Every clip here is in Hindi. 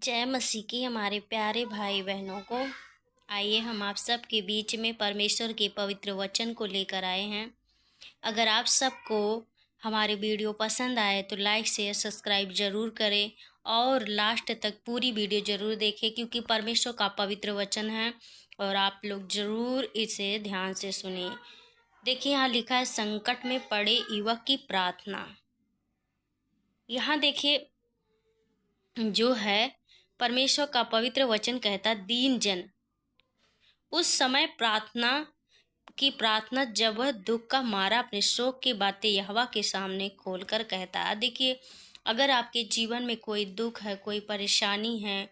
जय मसीह की हमारे प्यारे भाई बहनों को। आइए हम आप सब के बीच में परमेश्वर के पवित्र वचन को लेकर आए हैं। अगर आप सबको हमारे वीडियो पसंद आए तो लाइक शेयर सब्सक्राइब जरूर करें और लास्ट तक पूरी वीडियो जरूर देखें, क्योंकि परमेश्वर का पवित्र वचन है और आप लोग जरूर इसे ध्यान से सुनिए। देखिए यहाँ लिखा है, संकट में पड़े युवक की प्रार्थना। यहाँ देखिए जो है परमेश्वर का पवित्र वचन कहता, दीन जन उस समय प्रार्थना जब वह दुख का मारा अपने शोक की बातें यहोवा के सामने खोलकर कहता है। देखिए अगर आपके जीवन में कोई दुख है, कोई परेशानी है,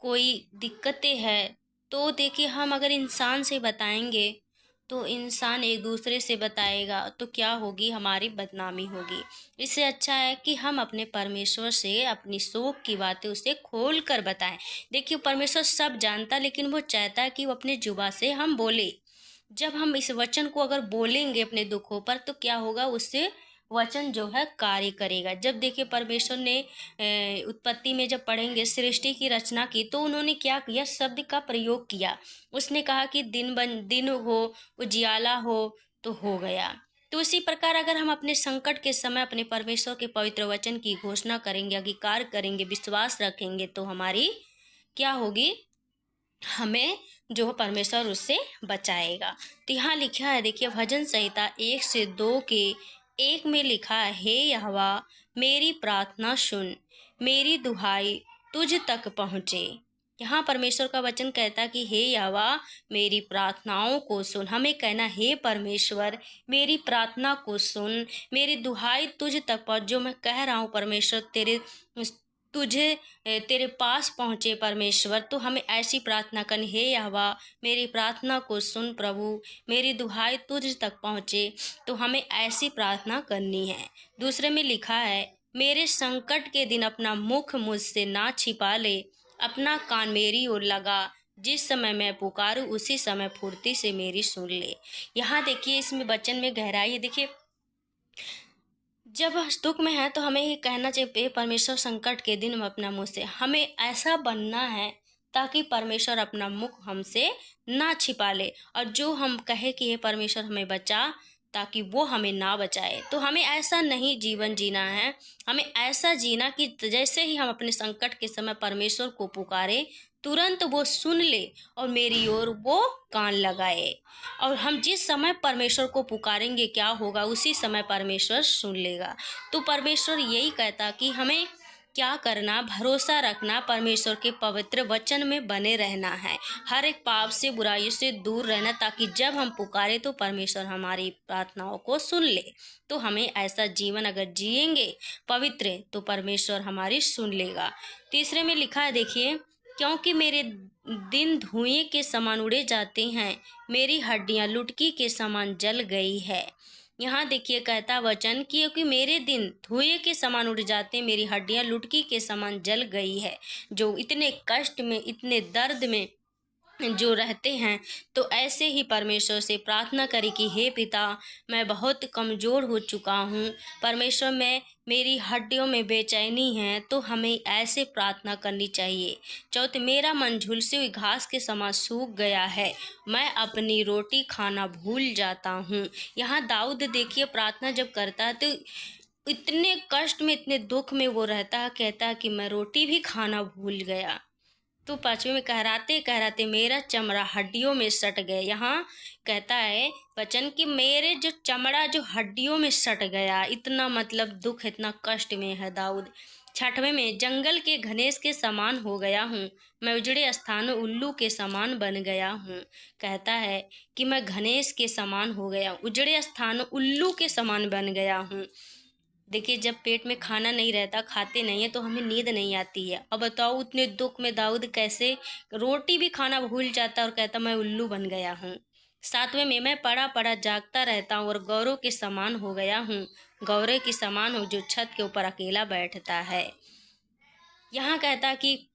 कोई दिक्कतें है, तो देखिए हम अगर इंसान से बताएंगे तो इंसान एक दूसरे से बताएगा तो क्या होगी, हमारी बदनामी होगी। इससे अच्छा है कि हम अपने परमेश्वर से अपनी शोक की बातें उसे खोल कर बताएं। देखिए परमेश्वर सब जानता, लेकिन वो चाहता है कि वो अपने जुबा से हम बोले। जब हम इस वचन को अगर बोलेंगे अपने दुखों पर तो क्या होगा, उससे वचन जो है कार्य करेगा। जब देखिए परमेश्वर ने उत्पत्ति में जब पढ़ेंगे सृष्टि की रचना की तो उन्होंने क्या किया, शब्द का प्रयोग किया। उसने कहा कि दिन हो, उजियाला हो, तो हो गया। तो उसी प्रकार अगर हम अपने संकट के समय अपने परमेश्वर के पवित्र वचन की घोषणा करेंगे, अंगीकार करेंगे, विश्वास रखेंगे, तो हमारी क्या होगी, हमें जो परमेश्वर उससे बचाएगा। तो यहाँ लिखा है, देखिए भजन संहिता 1 से 2 के 1 में लिखा है, हे यहोवा मेरी प्रार्थना सुन, मेरी दुहाई तुझ तक पहुँचे। यहाँ परमेश्वर का वचन कहता कि हे यहोवा मेरी प्रार्थनाओं को सुन। हमें कहना, हे परमेश्वर मेरी प्रार्थना को सुन, मेरी दुहाई तुझ तक पहुँच। जो मैं कह रहा हूँ परमेश्वर तेरे पास पहुँचे परमेश्वर, तो हमें ऐसी प्रार्थना करनी, हे यहोवा मेरी प्रार्थना को सुन प्रभु, मेरी दुहाई तुझ तक पहुँचे, तो हमें ऐसी प्रार्थना करनी है। दूसरे में लिखा है, मेरे संकट के दिन अपना मुख मुझसे ना छिपा ले, अपना कान मेरी ओर लगा, जिस समय मैं पुकारूं उसी समय फुर्ती से मेरी सुन ले। यहाँ देखिए इसमें वचन में गहराई है। देखिए जब दुख में है तो हमें ये कहना चाहिए, परमेश्वर संकट के दिन में अपना मुँह से, हमें ऐसा बनना है ताकि परमेश्वर अपना मुख हमसे ना छिपा ले, और जो हम कहे कि हे परमेश्वर हमें बचा, ताकि वो हमें ना बचाए। तो हमें ऐसा नहीं जीवन जीना है, हमें ऐसा जीना कि जैसे ही हम अपने संकट के समय परमेश्वर को पुकारे तुरंत वो सुन ले और मेरी ओर वो कान लगाए। और हम जिस समय परमेश्वर को पुकारेंगे क्या होगा, उसी समय परमेश्वर सुन लेगा। तो परमेश्वर यही कहता कि हमें क्या करना, भरोसा रखना, परमेश्वर के पवित्र वचन में बने रहना है, हर एक पाप से बुराई से दूर रहना, ताकि जब हम पुकारे तो परमेश्वर हमारी प्रार्थनाओं को सुन ले। तो हमें ऐसा जीवन अगर जिएंगे पवित्र तो परमेश्वर हमारी सुन लेगा। तीसरे में लिखा है, देखिए क्योंकि मेरे दिन धुएं के समान उड़े जाते हैं, मेरी हड्डियां लुटकी के समान जल गई है। यहाँ देखिए कहता वचन, क्योंकि मेरे दिन धुएं के समान उड़ जाते, मेरी हड्डियां लुटकी के समान जल गई है। जो इतने कष्ट में, इतने दर्द में जो रहते हैं, तो ऐसे ही परमेश्वर से प्रार्थना करें कि हे पिता मैं बहुत कमज़ोर हो चुका हूँ परमेश्वर, मेरी हड्डियों में बेचैनी है। तो हमें ऐसे प्रार्थना करनी चाहिए। चौथे, मेरा मन झुलसी हुई घास के समान सूख गया है, मैं अपनी रोटी खाना भूल जाता हूँ। यहाँ दाऊद देखिए प्रार्थना जब करता है तो इतने कष्ट में, इतने दुख में वो रहता है, कहता है कि मैं रोटी भी खाना भूल गया। तो पांचवे में कहराते कहराते मेरा चमड़ा हड्डियों में सट गया। यहाँ कहता है वचन कि मेरे जो चमड़ा जो हड्डियों में सट गया, इतना मतलब दुख, इतना कष्ट में है दाऊद। छठवें में जंगल के घनेस के समान हो गया हूँ, मैं उजड़े स्थानों उल्लू के समान बन गया हूँ। कहता है कि मैं घनेस के समान हो गया, उजड़े स्थानों उल्लू के समान बन गया हूँ। देखिए जब पेट में खाना नहीं रहता, खाते नहीं है, तो हमें नींद नहीं आती है। अब बताओ उतने दुख में दाऊद कैसे रोटी भी खाना भूल जाता और कहता मैं उल्लू बन गया हूँ। सातवें में मैं पड़ा पड़ा जागता रहता हूँ और गौरों के समान हो गया हूँ, गौरे के समान हो जो छत के ऊपर अकेला बैठता है। यहाँ कहता कि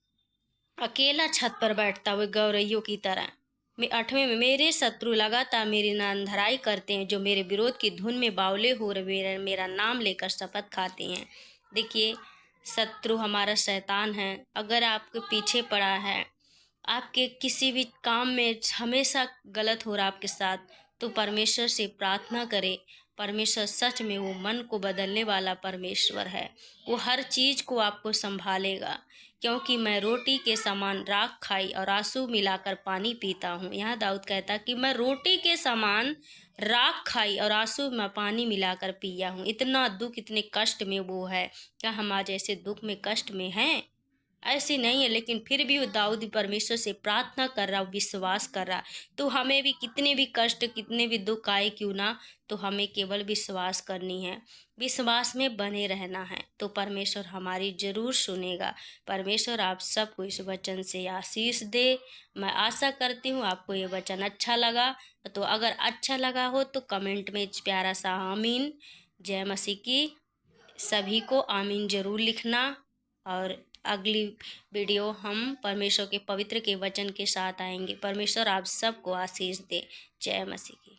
अकेला छत पर बैठता हुए गौरैयों की तरह। मैं आठवें में मेरे शत्रु लगातार मेरी नामधराई करते हैं, जो मेरे विरोध की धुन में बावले हो रहे मेरा नाम लेकर शपथ खाते हैं। देखिए शत्रु हमारा शैतान है, अगर आपके पीछे पड़ा है, आपके किसी भी काम में हमेशा गलत हो रहा आपके साथ, तो परमेश्वर से प्रार्थना करें। परमेश्वर सच में वो मन को बदलने वाला परमेश्वर है। वो हर चीज़ को आपको संभालेगा। क्योंकि मैं रोटी के समान राख खाई और आंसू मिलाकर पानी पीता हूँ। यहाँ दाऊद कहता कि मैं रोटी के समान राख खाई और आंसू में पानी मिलाकर पिया हूँ। इतना दुख, इतने कष्ट में वो है। क्या हम आज ऐसे दुख में, कष्ट में हैं? ऐसे नहीं है, लेकिन फिर भी वो दाऊद परमेश्वर से प्रार्थना कर रहा, विश्वास कर रहा। तो हमें भी कितने भी कष्ट, कितने भी दुख आए क्यों ना, तो हमें केवल विश्वास करनी है, विश्वास में बने रहना है, तो परमेश्वर हमारी जरूर सुनेगा। परमेश्वर आप सबको इस वचन से आशीष दे। मैं आशा करती हूँ आपको ये वचन अच्छा लगा। तो अगर अच्छा लगा हो तो कमेंट में प्यारा सा आमीन, जय मसीह की सभी को आमीन जरूर लिखना। और अगली वीडियो हम परमेश्वर के पवित्र के वचन के साथ आएंगे। परमेश्वर आप सबको आशीष दे। जय मसीह की।